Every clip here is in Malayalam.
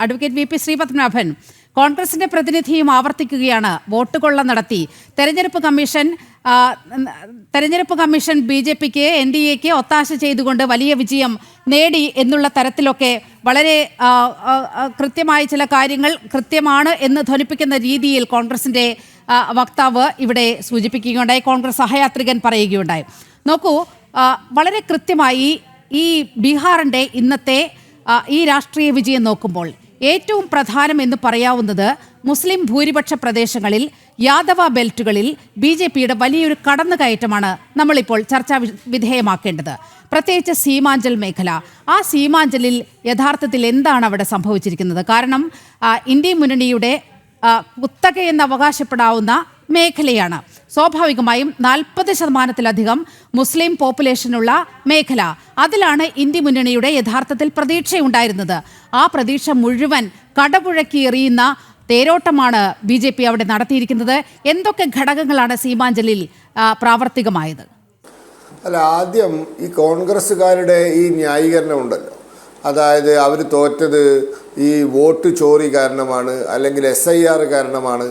അഡ്വക്കേറ്റ് വി പി ശ്രീപത്മനാഭൻ, കോൺഗ്രസിന്റെ പ്രതിനിധിയും ആവർത്തിക്കുകയാണ് വോട്ട് കൊള്ള നടത്തി തെരഞ്ഞെടുപ്പ് കമ്മീഷൻ ബി.ജെ.പിക്ക് എൻ.ഡി.എക്ക് ഒത്താശ ചെയ്തുകൊണ്ട് വലിയ വിജയം നേടി എന്നുള്ള തരത്തിലൊക്കെ വളരെ കൃത്യമായ ചില കാര്യങ്ങൾ കൃത്യമാണ് എന്ന് ധ്വനിപ്പിക്കുന്ന രീതിയിൽ കോൺഗ്രസിന്റെ വക്താവ് ഇവിടെ സൂചിപ്പിക്കുകയുണ്ടായി. കോൺഗ്രസ് സഹയാത്രികൻ പറയുകയുണ്ടായി. നോക്കൂ, വളരെ കൃത്യമായി ഈ ബീഹാറിന്റെ ഇന്നത്തെ ഈ രാഷ്ട്രീയ വിജയം നോക്കുമ്പോൾ ഏറ്റവും പ്രധാനം എന്ന് പറയാവുന്നത് മുസ്ലിം ഭൂരിപക്ഷ പ്രദേശങ്ങളിൽ യാദവ ബെൽറ്റുകളിൽ ബി.ജെ.പിയുടെ വലിയൊരു കടന്നുകയറ്റമാണ് നമ്മളിപ്പോൾ ചർച്ചാ വിധേയമാക്കേണ്ടത്. പ്രത്യേകിച്ച് സീമാഞ്ചൽ മേഖല. ആ സീമാഞ്ചലിൽ യഥാർത്ഥത്തിൽ എന്താണ് അവിടെ സംഭവിച്ചിരിക്കുന്നത്? കാരണം ഇന്ത്യ മുന്നണിയുടെ കുത്തകയെന്ന് അവകാശപ്പെടാവുന്ന മേഖലയാണ്. സ്വാഭാവികമായും 40% മുസ്ലിം പോപ്പുലേഷനുള്ള മേഖല. അതിലാണ് ഇന്ത്യ മുന്നണിയുടെ യഥാർത്ഥത്തിൽ പ്രതീക്ഷയുണ്ടായിരുന്നത്. ആ പ്രതീക്ഷ മുഴുവൻ കടപുഴക്കി എറിയുന്ന തേരോട്ടമാണ് ബി.ജെ.പി അവിടെ നടത്തിയിരിക്കുന്നത്. എന്തൊക്കെ ഘടകങ്ങളാണ് സീമാഞ്ചലിൽ പ്രാവർത്തികമായത്? അല്ല, ആദ്യം ഈ കോൺഗ്രസ്സുകാരുടെ ഈ ന്യായീകരണം ഉണ്ടല്ലോ, അതായത് അവർ തോറ്റത് ഈ വോട്ട് ചോറി കാരണമാണ്, അല്ലെങ്കിൽ SIR കാരണമാണ്.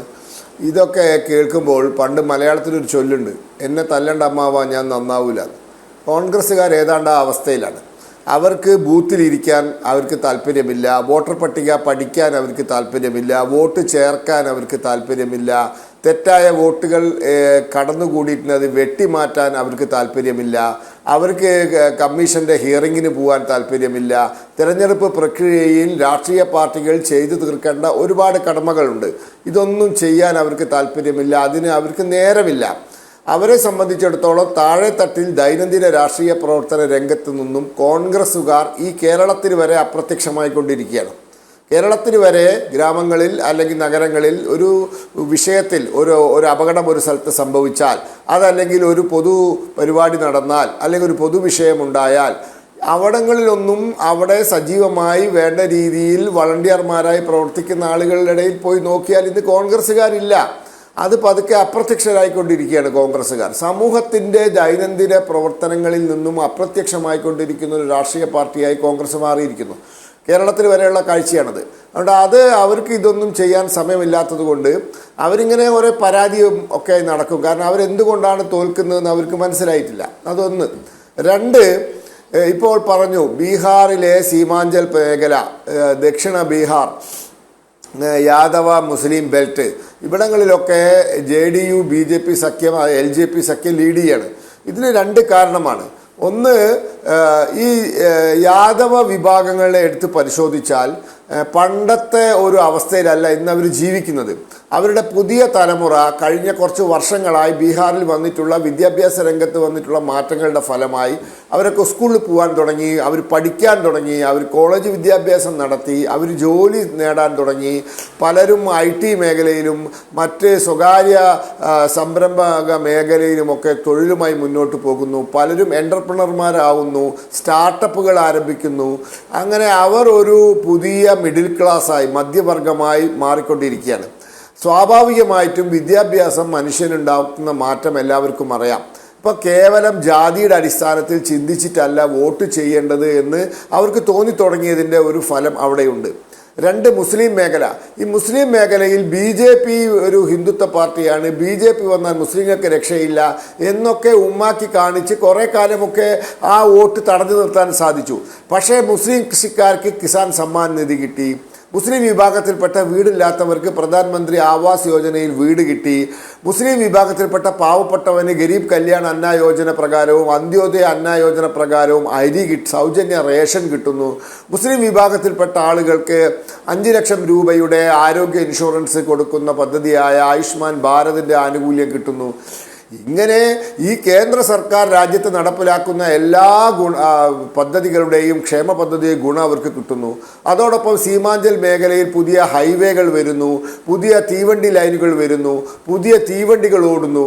ഇതൊക്കെ കേൾക്കുമ്പോൾ പണ്ട് മലയാളത്തിലൊരു ചൊല്ലുണ്ട്, എന്നെ തല്ലണ്ട അമ്മാവാ ഞാൻ നന്നാവൂല. കോൺഗ്രസ്സുകാർ ഏതാണ്ട് ആ അവസ്ഥയിലാണ്. അവർക്ക് ബൂത്തിലിരിക്കാൻ അവർക്ക് താല്പര്യമില്ല, വോട്ടർ പട്ടിക പഠിക്കാൻ അവർക്ക് താല്പര്യമില്ല, വോട്ട് ചേർക്കാൻ അവർക്ക് താല്പര്യമില്ല, തെറ്റായ വോട്ടുകൾ കടന്നുകൂടിയിട്ട് അത് വെട്ടിമാറ്റാൻ അവർക്ക് താല്പര്യമില്ല, അവർക്ക് കമ്മീഷൻ്റെ ഹിയറിങ്ങിന് പോകാൻ താല്പര്യമില്ല. തിരഞ്ഞെടുപ്പ് പ്രക്രിയയിൽ രാഷ്ട്രീയ പാർട്ടികൾ ചെയ്തു തീർക്കേണ്ട ഒരുപാട് കടമകളുണ്ട്. ഇതൊന്നും ചെയ്യാൻ അവർക്ക് താല്പര്യമില്ല, അതിന് അവർക്ക് നേരമില്ല. അവരെ സംബന്ധിച്ചിടത്തോളം താഴെത്തട്ടിൽ ദൈനംദിന രാഷ്ട്രീയ പ്രവർത്തന രംഗത്ത് നിന്നും കോൺഗ്രസ്സുകാർ ഈ കേരളത്തിൽ വരെ അപ്രത്യക്ഷമായിക്കൊണ്ടിരിക്കുകയാണ്. കേരളത്തിൽ വരെ ഗ്രാമങ്ങളിൽ അല്ലെങ്കിൽ നഗരങ്ങളിൽ ഒരു വിഷയത്തിൽ ഒരു അപകടം ഒരു സ്ഥലത്ത് സംഭവിച്ചാൽ, അതല്ലെങ്കിൽ ഒരു പൊതു പരിപാടി നടന്നാൽ, അല്ലെങ്കിൽ ഒരു പൊതുവിഷയമുണ്ടായാൽ അവിടങ്ങളിലൊന്നും അവിടെ സജീവമായി വേണ്ട രീതിയിൽ വളണ്ടിയർമാരായി പ്രവർത്തിക്കുന്ന ആളുകളുടെ ഇടയിൽ പോയി നോക്കിയാൽ ഇന്ന് കോൺഗ്രസ്സുകാരില്ല. അത് പതുക്കെ അപ്രത്യക്ഷരായിക്കൊണ്ടിരിക്കുകയാണ് കോൺഗ്രസ്സുകാർ. സമൂഹത്തിൻ്റെ ദൈനംദിന പ്രവർത്തനങ്ങളിൽ നിന്നും അപ്രത്യക്ഷമായിക്കൊണ്ടിരിക്കുന്ന ഒരു രാഷ്ട്രീയ പാർട്ടിയായി കോൺഗ്രസ് മാറിയിരിക്കുന്നു. കേരളത്തിൽ വരെയുള്ള കാഴ്ചയാണത്. അതുകൊണ്ട് അത് അവർക്ക് ഇതൊന്നും ചെയ്യാൻ സമയമില്ലാത്തത് കൊണ്ട് അവരിങ്ങനെ ഓരോ പരാതിയും ഒക്കെ നടക്കും. കാരണം അവരെന്തുകൊണ്ടാണ് തോൽക്കുന്നതെന്ന് അവർക്ക് മനസ്സിലായിട്ടില്ല. അതൊന്ന്. രണ്ട്, ഇപ്പോൾ പറഞ്ഞു ബീഹാറിലെ സീമാഞ്ചൽ മേഖല, ദക്ഷിണ ബീഹാർ, യാദവ മുസ്ലിം ബെൽറ്റ്, ഇവിടങ്ങളിലൊക്കെ JDU BJP സഖ്യം LJP സഖ്യം ലീഡ് ചെയ്യാണ്. ഇതിന് രണ്ട് കാരണമാണ്. ഒന്ന്, ഈ യാദവ വിഭാഗങ്ങളെ എടുത്ത് പരിശോധിച്ചാൽ പണ്ടത്തെ ഒരു അവസ്ഥയിലല്ല ഇന്ന് അവർ ജീവിക്കുന്നത്. അവരുടെ പുതിയ തലമുറ കഴിഞ്ഞ കുറച്ച് വർഷങ്ങളായി ബീഹാറിൽ വന്നിട്ടുള്ള വിദ്യാഭ്യാസ രംഗത്ത് വന്നിട്ടുള്ള മാറ്റങ്ങളുടെ ഫലമായി അവരൊക്കെ സ്കൂളിൽ പോകാൻ തുടങ്ങി, അവർ പഠിക്കാൻ തുടങ്ങി, അവർ കോളേജ് വിദ്യാഭ്യാസം നടത്തി, അവർ ജോലി നേടാൻ തുടങ്ങി. പലരും IT മേഖലയിലും മറ്റ് സ്വകാര്യ സംരംഭക മേഖലയിലുമൊക്കെ തൊഴിലുമായി മുന്നോട്ട് പോകുന്നു. പലരും എൻ്റർപ്രണർമാരാവുന്നു, സ്റ്റാർട്ടപ്പുകൾ ആരംഭിക്കുന്നു. അങ്ങനെ അവർ ഒരു പുതിയ മിഡിൽ ക്ലാസ്സായി, മധ്യവർഗമായി മാറിക്കൊണ്ടിരിക്കുകയാണ്. സ്വാഭാവികമായിട്ടും വിദ്യാഭ്യാസം മനുഷ്യനുണ്ടാക്കുന്ന മാറ്റം എല്ലാവർക്കും അറിയാം. ഇപ്പോൾ കേവലം ജാതിയുടെ അടിസ്ഥാനത്തിൽ ചിന്തിച്ചിട്ടല്ല വോട്ട് ചെയ്യേണ്ടത് എന്ന് അവർക്ക് തോന്നിത്തുടങ്ങിയതിൻ്റെ ഒരു ഫലം അവിടെയുണ്ട്. രണ്ട്, മുസ്ലിം മേഖല. ഈ മുസ്ലിം മേഖലയിൽ BJP ഒരു ഹിന്ദുത്വ പാർട്ടിയാണ്, BJP വന്നാൽ മുസ്ലിങ്ങൾക്ക് രക്ഷയില്ല എന്നൊക്കെ ഉമ്മാക്കി കാണിച്ച് കുറേ കാലമൊക്കെ ആ വോട്ട് തടഞ്ഞു നിർത്താൻ സാധിച്ചു. പക്ഷേ മുസ്ലിം കൃഷിക്കാർക്ക് കിസാൻ സമ്മാൻ നിധി കിട്ടി, മുസ്ലിം വിഭാഗത്തിൽപ്പെട്ട വീടില്ലാത്തവർക്ക് പ്രധാനമന്ത്രി ആവാസ് യോജനയിൽ വീട് കിട്ടി, മുസ്ലിം വിഭാഗത്തിൽപ്പെട്ട പാവപ്പെട്ടവന് ഗരീബ് കല്യാൺ അന്ന യോജന പ്രകാരവും അന്ത്യോദയ അന്ന യോജന പ്രകാരവും അരി സൗജന്യ റേഷൻ കിട്ടുന്നു. മുസ്ലിം വിഭാഗത്തിൽപ്പെട്ട ആളുകൾക്ക് 5 ലക്ഷം രൂപയുടെ ആരോഗ്യ ഇൻഷുറൻസ് കൊടുക്കുന്ന പദ്ധതിയായ ആയുഷ്മാൻ ഭാരതിൻ്റെ ആനുകൂല്യം കിട്ടുന്നു. ഇങ്ങനെ ഈ കേന്ദ്ര സർക്കാർ രാജ്യത്ത് നടപ്പിലാക്കുന്ന എല്ലാ പദ്ധതികളുടെയും ക്ഷേമ പദ്ധതി ഗുണം അവർക്ക് കിട്ടുന്നു. അതോടൊപ്പം സീമാഞ്ചൽ മേഖലയിൽ പുതിയ ഹൈവേകൾ വരുന്നു, പുതിയ തീവണ്ടി ലൈനുകൾ വരുന്നു, പുതിയ തീവണ്ടികൾ ഓടുന്നു.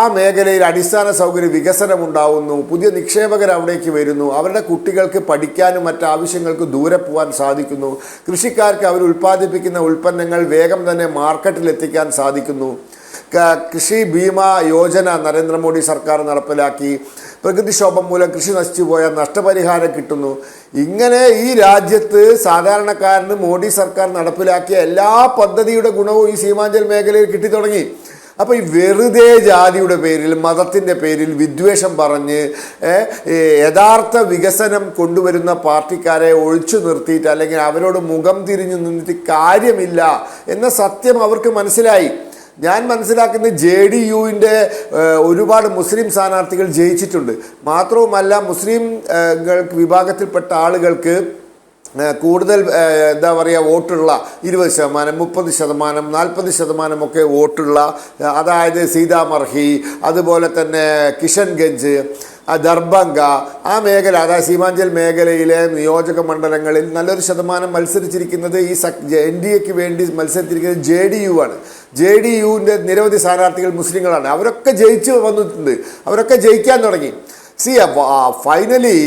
ആ മേഖലയിൽ അടിസ്ഥാന സൗകര്യ വികസനം ഉണ്ടാവുന്നു, പുതിയ നിക്ഷേപകർ അവിടേക്ക് വരുന്നു, അവരുടെ കുട്ടികൾക്ക് പഠിക്കാനും മറ്റാവശ്യങ്ങൾക്ക് ദൂരെ പോകാൻ സാധിക്കുന്നു, കൃഷിക്കാർക്ക് അവർ ഉൽപ്പാദിപ്പിക്കുന്ന ഉൽപ്പന്നങ്ങൾ വേഗം തന്നെ മാർക്കറ്റിൽ എത്തിക്കാൻ സാധിക്കുന്നു. കൃഷി ബീമ യോജന നരേന്ദ്രമോദി സർക്കാർ നടപ്പിലാക്കി. പ്രകൃതിക്ഷോഭം മൂലം കൃഷി നശിച്ചു പോയാൽ നഷ്ടപരിഹാരം കിട്ടുന്നു. ഇങ്ങനെ ഈ രാജ്യത്ത് സാധാരണക്കാരന് മോഡി സർക്കാർ നടപ്പിലാക്കിയ എല്ലാ പദ്ധതിയുടെ ഗുണവും ഈ സീമാഞ്ചൽ മേഖലയിൽ കിട്ടിത്തുടങ്ങി. അപ്പോൾ ഈ വെറുതെ ജാതിയുടെ പേരിൽ മതത്തിൻ്റെ പേരിൽ വിദ്വേഷം പറഞ്ഞ് യഥാർത്ഥ വികസനം കൊണ്ടുവരുന്ന പാർട്ടിക്കാരെ ഒഴിച്ചു നിർത്തിയിട്ട് അല്ലെങ്കിൽ അവരോട് മുഖം തിരിഞ്ഞു നിന്നിട്ട് കാര്യമില്ല എന്ന സത്യം അവർക്ക് മനസ്സിലായി. ഞാൻ മനസ്സിലാക്കുന്ന JDUവിൻ്റെ ഒരുപാട് മുസ്ലിം സ്ഥാനാർത്ഥികൾ ജയിച്ചിട്ടുണ്ട്. മാത്രവുമല്ല മുസ്ലിം വിഭാഗത്തിൽപ്പെട്ട ആളുകൾക്ക് കൂടുതൽ എന്താ പറയുക വോട്ടുള്ള 20%, 30%, 40% ഒക്കെ വോട്ടുള്ള, അതായത് സീതാമർഹി, അതുപോലെ തന്നെ കിഷൻഗഞ്ച്, ദർഭംഗ, ആ മേഖല, അതായത് സീമാഞ്ചൽ മേഖലയിലെ നിയോജക മണ്ഡലങ്ങളിൽ നല്ലൊരു ശതമാനം മത്സരിച്ചിരിക്കുന്നത് ഈ NDAക്ക് വേണ്ടി മത്സരിച്ചിരിക്കുന്നത് JDU ആണ്. JDUവിൻ്റെ നിരവധി സ്ഥാനാർത്ഥികൾ മുസ്ലിങ്ങളാണ്. അവരൊക്കെ ജയിച്ചു വന്നിട്ടുണ്ട്, അവരൊക്കെ ജയിക്കാൻ തുടങ്ങി. ഫൈനലി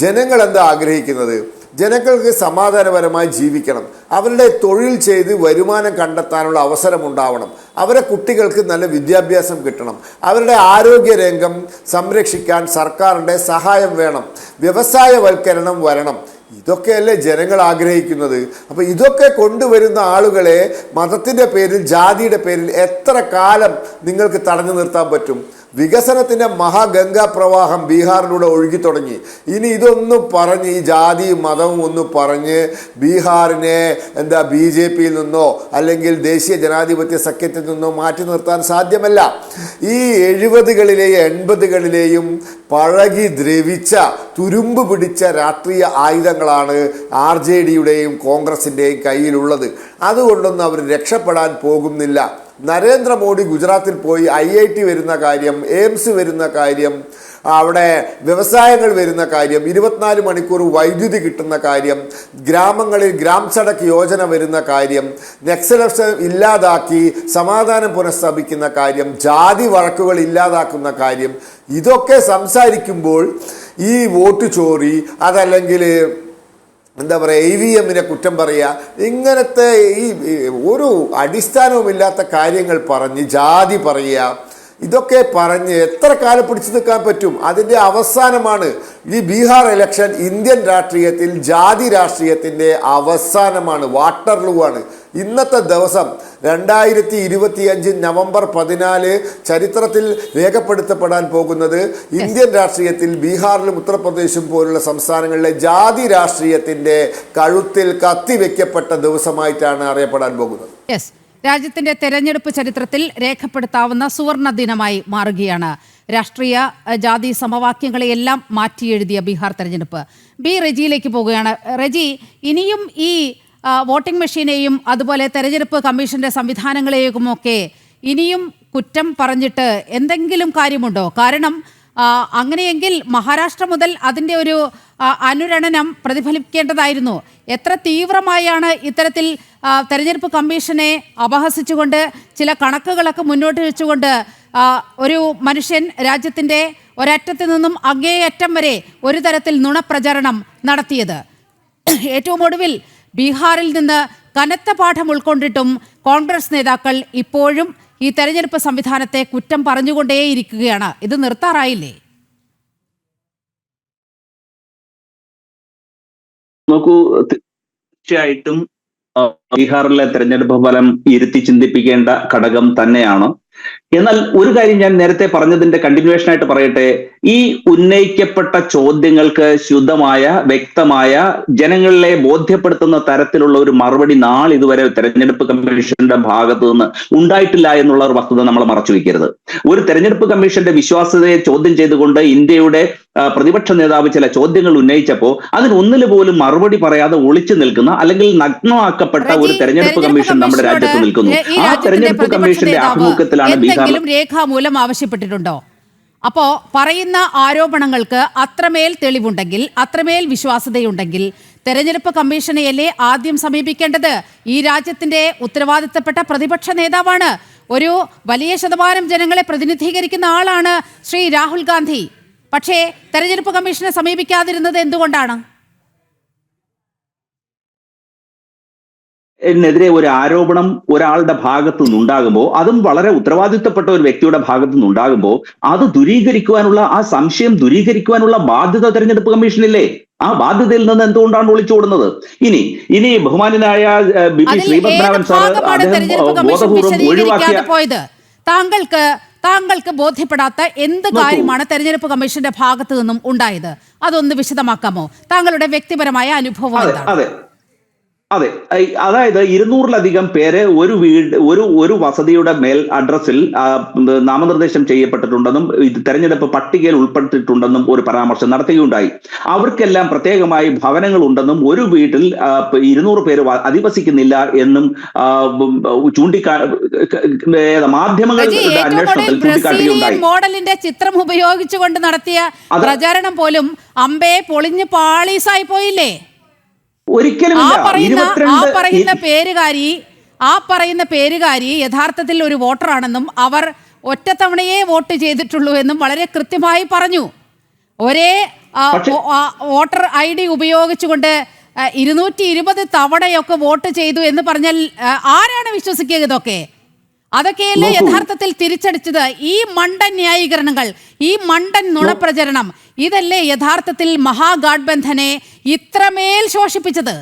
ജനങ്ങൾ എന്താ ആഗ്രഹിക്കുന്നത്? ജനങ്ങൾക്ക് സമാധാനപരമായി ജീവിക്കണം, അവരുടെ തൊഴിൽ ചെയ്ത് വരുമാനം കണ്ടെത്താനുള്ള അവസരം ഉണ്ടാവണം, അവരുടെ കുട്ടികൾക്ക് നല്ല വിദ്യാഭ്യാസം കിട്ടണം, അവരുടെ ആരോഗ്യരംഗം സംരക്ഷിക്കാൻ സർക്കാരിൻ്റെ സഹായം വേണം, വ്യവസായവൽക്കരണം വരണം. ഇതൊക്കെയല്ലേ ജനങ്ങൾ ആഗ്രഹിക്കുന്നത്. അപ്പോൾ ഇതൊക്കെ കൊണ്ടുവരുന്ന ആളുകളെ മതത്തിൻ്റെ പേരിൽ ജാതിയുടെ പേരിൽ എത്ര കാലം നിങ്ങൾക്ക് തടഞ്ഞു നിർത്താൻ പറ്റും? വികസനത്തിൻ്റെ മഹാഗംഗാ പ്രവാഹം ബീഹാറിലൂടെ ഒഴുകി തുടങ്ങി. ഇനി ഇതൊന്നും പറഞ്ഞ് ഈ ജാതിയും മതവും ഒന്ന് പറഞ്ഞ് ബീഹാറിനെ BJPയിൽ നിന്നോ അല്ലെങ്കിൽ ദേശീയ ജനാധിപത്യ സഖ്യത്തിൽ നിന്നോ മാറ്റി നിർത്താൻ സാധ്യമല്ല. ഈ 70കളിലെയും 80കളിലെയും പഴകി ദ്രവിച്ച തുരുമ്പ് പിടിച്ച രാഷ്ട്രീയ ആയുധങ്ങളാണ് RJDയുടെയും കോൺഗ്രസിൻ്റെയും കയ്യിലുള്ളത്. അതുകൊണ്ടൊന്നും അവർ രക്ഷപ്പെടാൻ പോകുന്നില്ല. നരേന്ദ്രമോദി ഗുജറാത്തിൽ പോയി IIT വരുന്ന കാര്യം, എയിംസ് വരുന്ന കാര്യം, അവിടെ വ്യവസായങ്ങൾ വരുന്ന കാര്യം, 24 മണിക്കൂർ വൈദ്യുതി കിട്ടുന്ന കാര്യം, ഗ്രാമങ്ങളിൽ ഗ്രാം സഡക് യോജന വരുന്ന കാര്യം, നക്സലിസം ഇല്ലാതാക്കി സമാധാനം പുനഃസ്ഥാപിക്കുന്ന കാര്യം, ജാതി വഴക്കുകൾ ഇല്ലാതാക്കുന്ന കാര്യം, ഇതൊക്കെ സംസാരിക്കുമ്പോൾ ഈ വോട്ട് ചോറി, അതല്ലെങ്കിൽ എന്താ പറയുക EVMനെ കുറ്റം പറയുക, ഇങ്ങനത്തെ ഈ ഒരു അടിസ്ഥാനവുമില്ലാത്ത കാര്യങ്ങൾ പറഞ്ഞ് ജാതി പറയുക, ഇതൊക്കെ പറഞ്ഞ് എത്ര കാലം പിടിച്ചു നിൽക്കാൻ പറ്റും? അതിൻ്റെ അവസാനമാണ് ഈ ബീഹാർ ഇലക്ഷൻ. ഇന്ത്യൻ രാഷ്ട്രീയത്തിൽ ജാതി രാഷ്ട്രീയത്തിൻ്റെ അവസാനമാണ്, വാട്ടർലൂ ആണ്. ഇന്നത്തെ ദിവസം 2025 നവംബർ 14 ചരിത്രത്തിൽ രേഖപ്പെടുത്തപ്പെടാൻ പോകുന്നത് ഇന്ത്യൻ രാഷ്ട്രീയത്തിൽ ബീഹാറിലും ഉത്തർപ്രദേശും പോലുള്ള സംസ്ഥാനങ്ങളിലെ ജാതി രാഷ്ട്രീയത്തിൻ്റെ കഴുത്തിൽ കത്തിവെക്കപ്പെട്ട ദിവസമായിട്ടാണ് അറിയപ്പെടാൻ പോകുന്നത്. രാജ്യത്തിന്റെ തെരഞ്ഞെടുപ്പ് ചരിത്രത്തിൽ രേഖപ്പെടുത്താവുന്ന സുവർണ ദിനമായി മാറുകയാണ്. രാഷ്ട്രീയ ജാതി സമവാക്യങ്ങളെയെല്ലാം മാറ്റിയെഴുതിയ ബീഹാർ തെരഞ്ഞെടുപ്പ്. റെജിയിലേക്ക് പോവുകയാണ്. റെജി, ഇനിയും ഈ വോട്ടിംഗ് മെഷീനെയും അതുപോലെ തെരഞ്ഞെടുപ്പ് കമ്മീഷന്റെ സംവിധാനങ്ങളെയുമൊക്കെ ഇനിയും കുറ്റം പറഞ്ഞിട്ട് എന്തെങ്കിലും കാര്യമുണ്ടോ? കാരണം അങ്ങനെയെങ്കിൽ മഹാരാഷ്ട്ര മുതൽ അതിൻ്റെ ഒരു അനുരണനം പ്രതിഫലിക്കേണ്ടതായിരുന്നു. എത്ര തീവ്രമായാണ് ഇത്തരത്തിൽ തെരഞ്ഞെടുപ്പ് കമ്മീഷനെ അപഹസിച്ചുകൊണ്ട് ചില കണക്കുകളൊക്കെ മുന്നോട്ട് വെച്ചുകൊണ്ട് ഒരു മനുഷ്യൻ രാജ്യത്തിൻ്റെ ഒരറ്റത്ത് നിന്നും അങ്ങേയറ്റം വരെ ഒരു തരത്തിൽ നുണപ്രചരണം നടത്തിയത്. ഏറ്റവും ഒടുവിൽ ബീഹാറിൽ നിന്ന് കനത്ത പാഠം ഉൾക്കൊണ്ടിട്ടും കോൺഗ്രസ് നേതാക്കൾ ഇപ്പോഴും ഈ തെരഞ്ഞെടുപ്പ് സംവിധാനത്തെ കുറ്റം പറഞ്ഞുകൊണ്ടേയിരിക്കുകയാണ്. ഇത് നിർത്താറായില്ലേ? നോക്കൂ, തീർച്ചയായിട്ടും ബീഹാറിലെ തെരഞ്ഞെടുപ്പ് ഫലം ഇരുത്തി ചിന്തിപ്പിക്കേണ്ട ഘടകം തന്നെയാണ്. എന്നാൽ ഒരു കാര്യം ഞാൻ നേരത്തെ പറഞ്ഞതിന്റെ കണ്ടിന്യൂവേഷൻ ആയിട്ട് പറയട്ടെ. ഈ ഉന്നയിക്കപ്പെട്ട ചോദ്യങ്ങൾക്ക് ശുദ്ധമായ, വ്യക്തമായ, ജനങ്ങളെ ബോധ്യപ്പെടുത്തുന്ന തരത്തിലുള്ള ഒരു മറുപടി നാളിതുവരെ തെരഞ്ഞെടുപ്പ് കമ്മീഷന്റെ ഭാഗത്തു നിന്ന് ഉണ്ടായിട്ടില്ല എന്നുള്ള ഒരു വസ്തുത നമ്മൾ മറച്ചു വയ്ക്കരുത്. ഒരു തെരഞ്ഞെടുപ്പ് കമ്മീഷന്റെ വിശ്വാസ്യതയെ ചോദ്യം ചെയ്തുകൊണ്ട് ഇന്ത്യയുടെ പ്രതിപക്ഷ നേതാവ് ചില ചോദ്യങ്ങൾ ഉന്നയിച്ചപ്പോൾ അതിനൊന്നിൽ പോലും മറുപടി പറയാതെ ഒളിച്ചു നിൽക്കുന്ന, അല്ലെങ്കിൽ നഗ്നമാക്കപ്പെട്ട ഒരു തെരഞ്ഞെടുപ്പ് കമ്മീഷൻ നമ്മുടെ രാജ്യത്ത് നിൽക്കുന്നു. ആ തെരഞ്ഞെടുപ്പ് കമ്മീഷന്റെ ആഭിമുഖ്യത്തിലാണ് എന്തെങ്കിലും രേഖാമൂലം ആവശ്യപ്പെട്ടിട്ടുണ്ടോ? അപ്പോ പറയുന്ന ആരോപണങ്ങൾക്ക് അത്രമേൽ തെളിവുണ്ടെങ്കിൽ, അത്രമേൽ വിശ്വാസ്യതയുണ്ടെങ്കിൽ തെരഞ്ഞെടുപ്പ് കമ്മീഷനെയല്ലേ ആദ്യം സമീപിക്കേണ്ടത്? ഈ രാജ്യത്തിന്റെ ഉത്തരവാദിത്തപ്പെട്ട പ്രതിപക്ഷ നേതാവാണ്, ഒരു വലിയ ശതമാനം ജനങ്ങളെ പ്രതിനിധീകരിക്കുന്ന ആളാണ് ശ്രീ രാഹുൽ ഗാന്ധി. പക്ഷേ തെരഞ്ഞെടുപ്പ് കമ്മീഷനെ സമീപിക്കാതിരുന്നത് എന്തുകൊണ്ടാണ്? െതിരെ ഒരു ആരോപണം ഒരാളുടെ ഭാഗത്തു നിന്നുണ്ടാകുമ്പോൾ, അതും വളരെ ഉത്തരവാദിത്തപ്പെട്ട ഒരു വ്യക്തിയുടെ ഭാഗത്തു നിന്നുണ്ടാകുമ്പോൾ, അത് ദൂരീകരിക്കുവാനുള്ള, ആ സംശയം ദൂരീകരിക്കുവാനുള്ള ബാധ്യത തെരഞ്ഞെടുപ്പ് കമ്മീഷനില്ലേ? ആ ബാധ്യതയിൽ നിന്ന് എന്തുകൊണ്ടാണ് ഒളിച്ചോടുന്നത്? ഇനി ബഹുമാനായ ബി പി ശ്രീപത്മനാഭൻ സാർ അദ്ദേഹം ബോധപൂർവ്വം ഒഴിവാക്കിയ പോയത് താങ്കൾക്ക് ബോധ്യപ്പെടാത്ത എന്ത് കാര്യമാണ് തെരഞ്ഞെടുപ്പ് കമ്മീഷന്റെ ഭാഗത്തു നിന്നും ഉണ്ടായത്? അതൊന്ന് വിശദമാക്കാമോ? താങ്കളുടെ വ്യക്തിപരമായ അനുഭവം എന്താണ്? അതെ, അതായത് 200-ലധികം പേര് ഒരു വസതിയുടെ മേൽ അഡ്രസ്സിൽ നാമനിർദ്ദേശം ചെയ്യപ്പെട്ടിട്ടുണ്ടെന്നും തെരഞ്ഞെടുപ്പ് പട്ടികയിൽ ഉൾപ്പെടുത്തിയിട്ടുണ്ടെന്നും ഒരു പരാമർശം നടത്തുകയുണ്ടായി. അവർക്കെല്ലാം പ്രത്യേകമായി ഭവനങ്ങൾ ഉണ്ടെന്നും ഒരു വീട്ടിൽ 200 പേര് അധിവസിക്കുന്നില്ല എന്നും മാധ്യമങ്ങളുടെ അന്വേഷണത്തിൽ ചൂണ്ടിക്കാട്ടുകയുണ്ടായി. മോഡലിന്റെ ചിത്രം ഉപയോഗിച്ചുകൊണ്ട് നടത്തിയ പ്രചാരണം പോലും അമ്പയെ പൊളിഞ്ഞ് പാളീസായി പോയില്ലേ? ഒരിക്കലുമില്ല. ആ പറയുന്ന പേരുകാരി യഥാർത്ഥത്തിൽ ഒരു വോട്ടറാണെന്നും അവർ ഒറ്റത്തവണയേ വോട്ട് ചെയ്തിട്ടുള്ളൂ എന്നും വളരെ കൃത്യമായി പറഞ്ഞു. ഒരേ വോട്ടർ ID ഉപയോഗിച്ചുകൊണ്ട് 220 തവണയൊക്കെ വോട്ട് ചെയ്തു എന്ന് പറഞ്ഞാൽ ആരാണ് വിശ്വസിക്കുക? ഇതൊക്കെ അതൊക്കെയല്ലേ യഥാർത്ഥത്തിൽ തിരിച്ചടിച്ചത്? ഈ മണ്ടൻ ന്യായീകരണങ്ങൾ, ഈ മണ്ടൻ നുണപ്രചരണം, ഇതല്ലേ യഥാർത്ഥത്തിൽ മഹാഗാഠബന്ധനെ ഇത്രമേൽ ശോഷിപ്പിച്ചത്?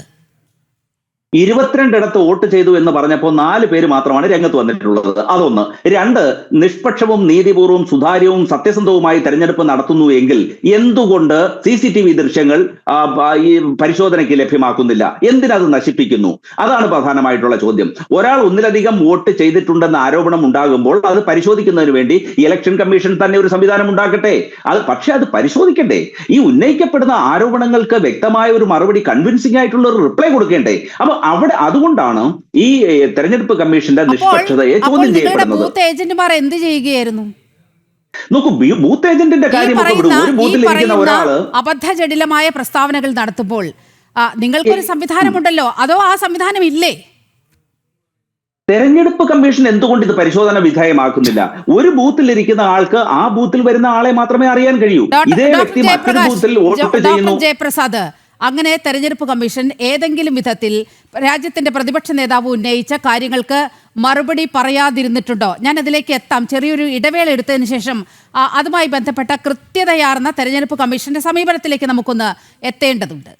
22 വോട്ട് ചെയ്തു എന്ന് പറഞ്ഞപ്പോൾ 4 പേര് മാത്രമാണ് രംഗത്ത് വന്നിട്ടുള്ളത്. അതൊന്ന്. 2, നിഷ്പക്ഷവും നീതിപൂർവ്വം സുതാര്യവും സത്യസന്ധവുമായി തെരഞ്ഞെടുപ്പ് നടത്തുന്നു എങ്കിൽ എന്തുകൊണ്ട് CCTV ദൃശ്യങ്ങൾ ഈ പരിശോധനയ്ക്ക് ലഭ്യമാക്കുന്നില്ല? എന്തിനത് നശിപ്പിക്കുന്നു? അതാണ് പ്രധാനമായിട്ടുള്ള ചോദ്യം. ഒരാൾ ഒന്നിലധികം വോട്ട് ചെയ്തിട്ടുണ്ടെന്ന ആരോപണം ഉണ്ടാകുമ്പോൾ അത് പരിശോധിക്കുന്നതിന് വേണ്ടി ഇലക്ഷൻ കമ്മീഷൻ തന്നെ ഒരു സംവിധാനം ഉണ്ടാക്കട്ടെ. പക്ഷെ അത് പരിശോധിക്കണ്ടേ? ഈ ഉന്നയിക്കപ്പെടുന്ന ആരോപണങ്ങൾക്ക് വ്യക്തമായ ഒരു മറുപടി, കൺവിൻസിംഗ് ആയിട്ടുള്ള ഒരു റിപ്ലൈ കൊടുക്കേണ്ടേ? അപ്പൊ അതുകൊണ്ടാണ് ഈ തെരഞ്ഞെടുപ്പ് കമ്മീഷന്റെ നിഷ്പക്ഷതയെ ചോദ്യം ചെയ്യപ്പെടുന്നത്. ബൂത്ത് ഏജന്റുമാർ എന്ത് ചെയ്യുകയായിരുന്നു? നോക്കൂ, ബൂത്ത് ഏജന്റിന്റെ കാര്യം ഒരു ബൂത്തിൽ ഇരിക്കുന്ന ഒരാള് അബദ്ധജടിലമായ പ്രസ്താവനകൾ നടത്തുമ്പോൾ നിങ്ങൾക്കൊരു സംവിധാനമുണ്ടല്ലോ, അതോ ആ സംവിധാനം ഇല്ലേ? തെരഞ്ഞെടുപ്പ് കമ്മീഷൻ എന്തുകൊണ്ട് ഇത് പരിശോധന വിധേയമാക്കുന്നില്ല? ഒരു ബൂത്തിൽ ഇരിക്കുന്ന ആൾക്ക് ആ ബൂത്തിൽ വരുന്ന ആളെ മാത്രമേ അറിയാൻ കഴിയൂ. ഇതേ വ്യക്തി മറ്റൊരു ബൂത്തിൽ വോട്ട് ചെയ്യുന്നു. ജയപ്രസാദ്, അങ്ങനെ തെരഞ്ഞെടുപ്പ് കമ്മീഷൻ ഏതെങ്കിലും വിധത്തിൽ രാജ്യത്തിന്റെ പ്രതിപക്ഷ നേതാവ് ഉന്നയിച്ച കാര്യങ്ങൾക്ക് മറുപടി പറയാതിരുന്നിട്ടുണ്ടോ? ഞാൻ അതിലേക്ക് എത്താം. ചെറിയൊരു ഇടവേള എടുത്തതിന് ശേഷം അതുമായി ബന്ധപ്പെട്ട കൃത്യതയാർന്ന തെരഞ്ഞെടുപ്പ് കമ്മീഷന്റെ സമീപനത്തിലേക്ക് നമുക്കൊന്ന് എത്തേണ്ടതുണ്ട്.